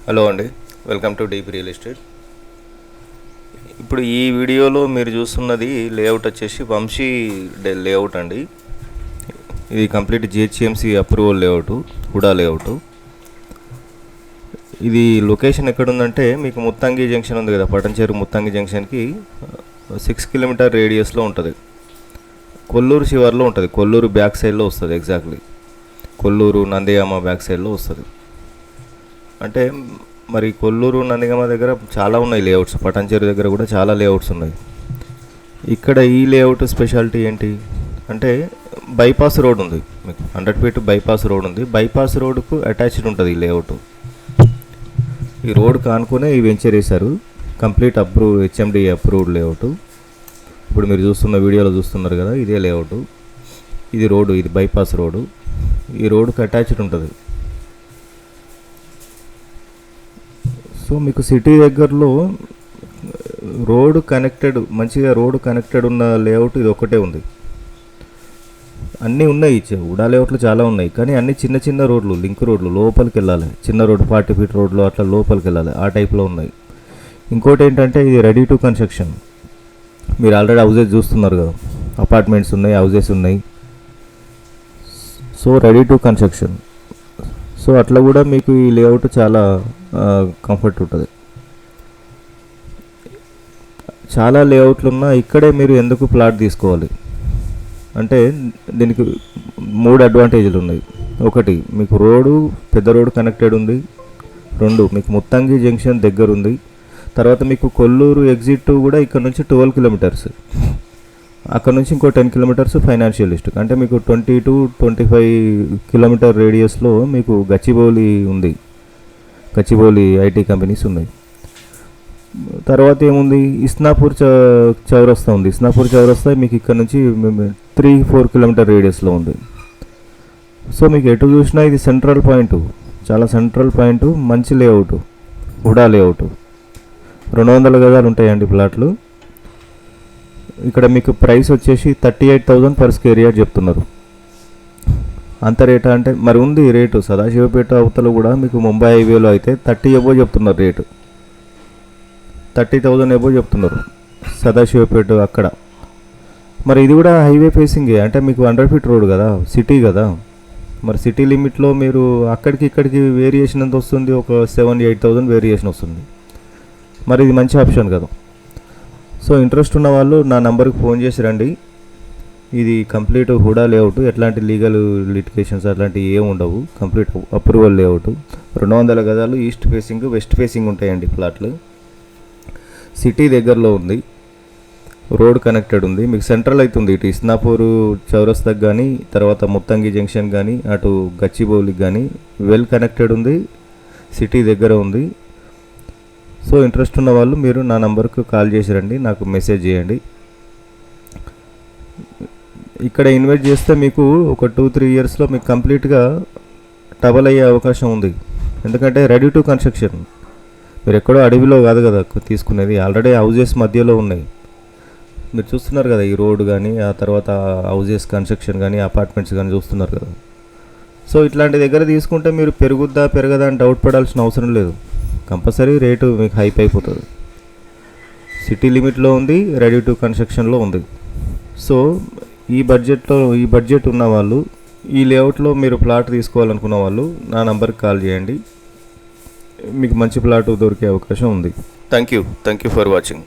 Hello అండి, welcome to deep real estate. ఇప్పుడు ఈ వీడియోలో మీరు చూస్తున్నది లేఅవుట్ వచ్చేసి వంశీ లేఅవుట్ అండి. ఇది complete GHMC approval layout, HUDA layout. ఇది లొకేషన్ ఎక్కడుందంటే మీకు ముత్తంగి జంక్షన్ ఉంది కదా, పటంచేరు ముత్తంగి జంక్షన్కి 6 కిలోమీటర్ రేడియస్లో ఉంటుంది. కొల్లూరు శివార్లో ఉంటుంది, కొల్లూరు బ్యాక్ సైడ్లో వస్తుంది. ఎగ్జాక్ట్లీ కొల్లూరు నందిగామ బ్యాక్ సైడ్లో వస్తుంది. అంటే మరి కొల్లూరు నందిగామ దగ్గర చాలా ఉన్నాయి లేఅవుట్స్, పటంచేరు దగ్గర కూడా చాలా లేఅవుట్స్ ఉన్నాయి. ఇక్కడ ఈ లేఅవుట్ స్పెషాలిటీ ఏంటి అంటే బైపాస్ రోడ్ ఉంది, మీకు 100 ఫీట్ బైపాస్ రోడ్ ఉంది. బైపాస్ రోడ్కు అటాచ్డ్ ఉంటుంది ఈ లేఅవుట్. ఈ రోడ్కి ఆనుకునే ఈ వెంచర్ వేశారు. Complete HMD approved layout. ఇప్పుడు మీరు చూస్తున్న వీడియోలో చూస్తున్నారు కదా, ఇదే లేఅవుట్. ఇది రోడ్డు, ఇది బైపాస్ రోడ్డు. ఈ రోడ్కి అటాచ్డ్ ఉంటుంది. సో మీకు సిటీ దగ్గరలో రోడ్ కనెక్టెడ్, మంచిగా రోడ్ కనెక్టెడ్ ఉన్న లేఅవుట్ ఇది ఒక్కటే ఉంది. అన్నీ ఉన్నాయి, ఉడా లేఅవుట్లు చాలా ఉన్నాయి, కానీ అన్ని చిన్న చిన్న రోడ్లు, లింక్ రోడ్లు, లోపలికి వెళ్ళాలి. చిన్న రోడ్డు 40 ఫీట్ రోడ్లు అట్లా లోపలికి వెళ్ళాలి, ఆ టైప్లో ఉన్నాయి. ఇంకోటి ఏంటంటే ఇది రెడీ టు కన్స్ట్రక్షన్. మీరు ఆల్రెడీ హౌజెస్ చూస్తున్నారు కదా, అపార్ట్మెంట్స్ ఉన్నాయి, హౌజెస్ ఉన్నాయి. So ready to construction. So అట్లా కూడా మీకు ఈ లేఅవుట్ చాలా కంఫర్ట్ ఉంటుంది. చాలా లేఅవుట్లు ఉన్నా ఇక్కడే మీరు ఎందుకు ప్లాట్ తీసుకోవాలి అంటే దీనికి 3 అడ్వాంటేజ్లు ఉన్నాయి. ఒకటి, మీకు రోడ్డు, పెద్ద రోడ్డు కనెక్టెడ్ ఉంది. 2, మీకు ముత్తంగి జంక్షన్ దగ్గర ఉంది. తర్వాత మీకు కొల్లూరు ఎగ్జిట్ కూడా ఇక్కడ నుంచి 12 కిలోమీటర్స్, అక్కడ నుంచి ఇంకో 10 కిలోమీటర్స్ ఫైనాన్షియల్ డిస్ట్రిక్ట్. అంటే మీకు 20 to 25 కిలోమీటర్ రేడియస్లో మీకు గచ్చిబౌలి ఉంది, గచ్చిబౌలి ఐటీ కంపెనీస్ ఉన్నాయి. తర్వాత ఏముంది, ఇస్నాపూర్ చౌరస్తా ఉంది. ఇస్నాపూర్ చౌరస్తా మీకు ఇక్కడ నుంచి 3-4 కిలోమీటర్ రేడియస్లో ఉంది. సో మీకు ఎటు చూసినా ఇది సెంట్రల్ పాయింట్, చాలా సెంట్రల్ పాయింట్, మంచి లేఅవుట్, హుడా లేఅవుట్. 200 గజాలు ఉంటాయండి ప్లాట్లు. ఇక్కడ మీకు ప్రైస్ వచ్చేసి 38,000 పర్ స్క్వేర్ యార్డ్ చెప్తున్నారు. అంత రేటా అంటే మరి ఉంది రేటు. సదాశివపేట అవతల కూడా మీకు ముంబై హైవేలో అయితే 30 ఎబో చెప్తున్నారు రేటు, 30,000 ఎబో చెప్తున్నారు సదాశివపేట అక్కడ. మరి ఇది కూడా హైవే ఫేసింగే, అంటే మీకు 100 ఫీట్ రోడ్ కదా, సిటీ కదా. మరి సిటీ లిమిట్లో మీరు అక్కడికి ఇక్కడికి వేరియేషన్ ఎంత వస్తుంది, ఒక 7,000-8,000 వేరియేషన్ వస్తుంది. మరి ఇది మంచి ఆప్షన్ కదా. సో ఇంట్రెస్ట్ ఉన్న వాళ్ళు నా నెంబర్కి ఫోన్ చేసి రండి. ఇది కంప్లీట్ హుడా లేఅవుట్, ఎట్లాంటి లీగల్ లిటిగేషన్స్ అట్లాంటివి ఏమి ఉండవు. Complete approval layout. 200 గజాలు ఈస్ట్ ఫేసింగ్, వెస్ట్ ఫేసింగ్ ఉంటాయండి ప్లాట్లు. సిటీ దగ్గరలో ఉంది, రోడ్ కనెక్టెడ్ ఉంది, మీకు సెంట్రల్ అవుతుంది. ఇటు ఇస్నాపూర్ చౌరస్తాకి కానీ, తర్వాత ముత్తంగి జంక్షన్ కానీ, అటు గచ్చిబౌలికి కానీ వెల్ కనెక్టెడ్ ఉంది, సిటీ దగ్గర ఉంది. సో ఇంట్రెస్ట్ ఉన్న వాళ్ళు మీరు నా నంబర్కు కాల్ చేసి రండి, నాకు మెసేజ్ చేయండి. ఇక్కడ ఇన్వెస్ట్ చేస్తే మీకు ఒక 2-3 ఇయర్స్లో మీకు కంప్లీట్గా డబల్ అయ్యే అవకాశం ఉంది. ఎందుకంటే రెడీ టు కన్స్ట్రక్షన్. మీరు ఎక్కడో అడవిలో కాదు కదా తీసుకునేది, ఆల్రెడీ హౌజెస్ మధ్యలో ఉన్నాయి. మీరు చూస్తున్నారు కదా ఈ రోడ్ కానీ, ఆ తర్వాత హౌజెస్ కన్స్ట్రక్షన్ కానీ, అపార్ట్మెంట్స్ కానీ చూస్తున్నారు కదా. సో ఇట్లాంటి దగ్గర తీసుకుంటే మీరు పెరగదా అని డౌట్ పడాల్సిన అవసరం లేదు. కంపల్సరీ రేటు మీకు హైప్ అయిపోతుంది. సిటీ లిమిట్లో ఉంది, రెడీ టు కన్స్ట్రక్షన్లో ఉంది. సో ఈ బడ్జెట్ ఉన్న వాళ్ళు, ఈ లేఅవుట్లో మీరు ప్లాట్ తీసుకోవాలనుకున్న వాళ్ళు నా నంబర్కి కాల్ చేయండి, మీకు మంచి ప్లాట్ దొరికే అవకాశం ఉంది. Thank you for watching.